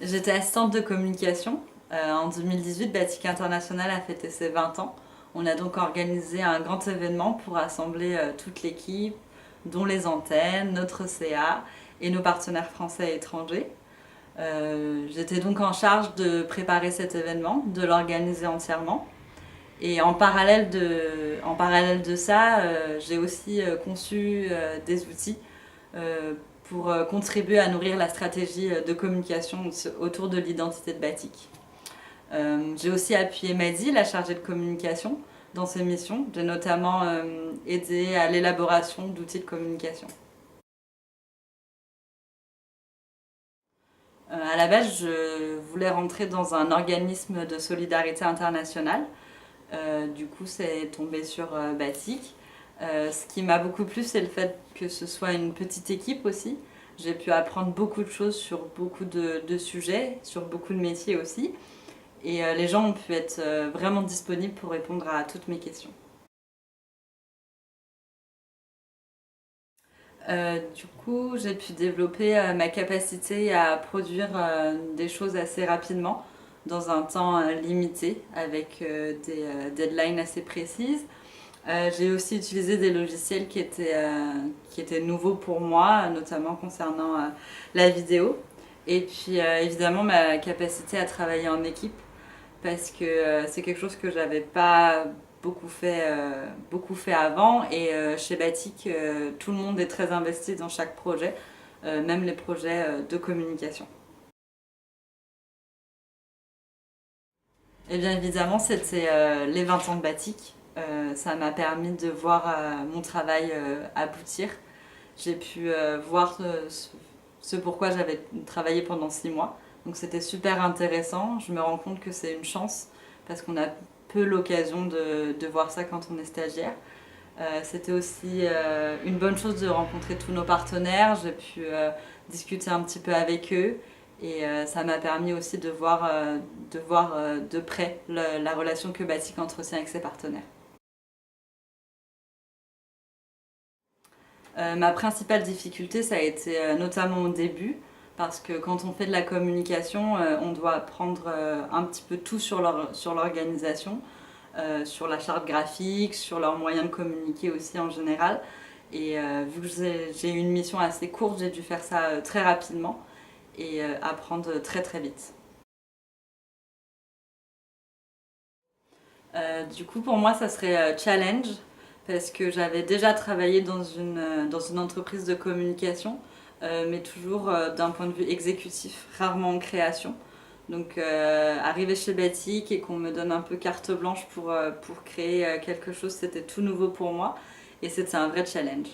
J'étais assistante de communication. En 2018, Batik International a fêté ses 20 ans. On a donc organisé un grand événement pour rassembler toute l'équipe, dont les antennes, notre CA et nos partenaires français et étrangers. J'étais donc en charge de préparer cet événement, de l'organiser entièrement. Et en parallèle de ça, j'ai aussi conçu des outils euh, pour contribuer à nourrir la stratégie de communication autour de l'identité de Batik. J'ai aussi appuyé Madi, la chargée de communication, dans ses missions. J'ai notamment aidé à l'élaboration d'outils de communication. À la base, je voulais rentrer dans un organisme de solidarité internationale. Du coup, c'est tombé sur Batik. Ce qui m'a beaucoup plu, c'est le fait que ce soit une petite équipe aussi. J'ai pu apprendre beaucoup de choses sur beaucoup de sujets, sur beaucoup de métiers aussi. Et les gens ont pu être vraiment disponibles pour répondre à toutes mes questions. Du coup, j'ai pu développer ma capacité à produire des choses assez rapidement, dans un temps limité, avec des deadlines assez précises. J'ai aussi utilisé des logiciels qui étaient nouveaux pour moi, notamment concernant la vidéo. Et puis évidemment ma capacité à travailler en équipe, parce que c'est quelque chose que j'avais pas beaucoup fait avant. Et chez Batik, tout le monde est très investi dans chaque projet, même les projets de communication. Et bien évidemment, c'était les 20 ans de Batik. Ça m'a permis de voir mon travail aboutir. J'ai pu voir ce pourquoi j'avais travaillé pendant 6 mois. Donc c'était super intéressant. Je me rends compte que c'est une chance parce qu'on a peu l'occasion de voir ça quand on est stagiaire. C'était aussi une bonne chose de rencontrer tous nos partenaires. J'ai pu discuter un petit peu avec eux et ça m'a permis aussi de voir de près la relation que Batik entretient avec ses partenaires. Ma principale difficulté, ça a été notamment au début, parce que quand on fait de la communication, on doit apprendre un petit peu tout sur l'organisation, sur la charte graphique, sur leurs moyens de communiquer aussi en général. Et vu que j'ai eu une mission assez courte, j'ai dû faire ça très rapidement et apprendre très très vite. Du coup, pour moi, ça serait challenge, parce que j'avais déjà travaillé dans une entreprise de communication, mais toujours d'un point de vue exécutif, rarement en création. Donc, arriver chez Batik et qu'on me donne un peu carte blanche pour créer quelque chose, c'était tout nouveau pour moi et c'était un vrai challenge.